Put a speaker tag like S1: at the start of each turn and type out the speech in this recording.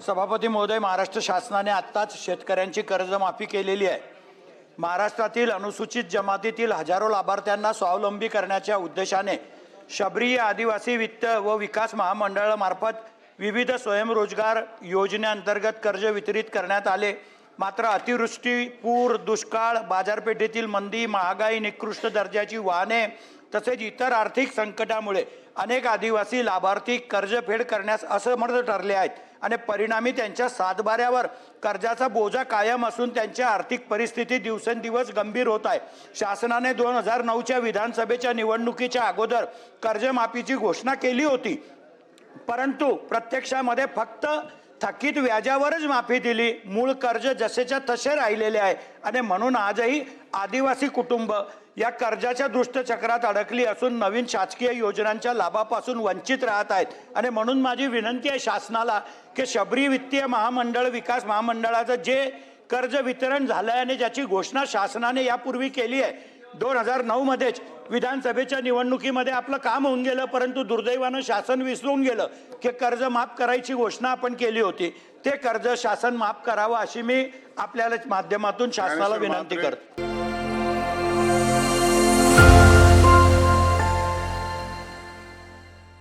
S1: सभापती महोदय, महाराष्ट्र शासनाने आत्ताच शेतकऱ्यांची कर्जमाफी केलेली आहे। महाराष्ट्रातील अनुसूचित जमातीतील हजारो लाभार्थ्यांना स्वावलंबी करण्याच्या उद्देशाने शबरी आदिवासी वित्त व विकास महामंडळामार्फत विविध स्वयंरोजगार योजनेअंतर्गत कर्ज वितरित करण्यात आले। मात्र अतिवृष्टी, पूर, दुष्काळ, बाजारपेठेतील मंदी, महागाई, निकृष्ट दर्जाची वाहने तसेच इतर आर्थिक संकटामुळे अनेक आदिवासी लाभार्थी कर्जफेड करण्यास असमर्थ ठरले आहेत आणि परिणामी त्यांच्या सातबाऱ्यावर कर्जाचा बोजा कायम असून त्यांची आर्थिक परिस्थिती दिवसेंदिवस गंभीर होत आहे। शासनाने 2009च्या विधानसभेच्या निवडणुकीच्या अगोदर कर्जमाफीची घोषणा केली होती, परंतु प्रत्यक्षामध्ये फक्त थकीत व्याजावरच माफी दिली। मूळ कर्ज जसेच्या तसे राहिलेले आहे आणि म्हणून आजही आदिवासी कुटुंब या कर्जाच्या दुष्टचक्रात अडकली असून नवीन शासकीय योजनांच्या लाभापासून वंचित राहत आहेत। आणि म्हणून माझी विनंती आहे शासनाला की शबरी वित्तीय महामंडळ विकास महामंडळाचं जे कर्ज वितरण झालं आहे आणि ज्याची घोषणा शासनाने यापूर्वी केली आहे, 2009 मध्येच विधानसभेच्या निवडणुकीमध्ये आपलं काम होऊन गेलं, परंतु दुर्दैवानं शासन विसरून गेलं की कर्ज माफ करायची घोषणा आपण केली होती। ते कर्ज शासन माफ करावं अशी मी आपल्याला माध्यमातून शासनाला विनंती करतो।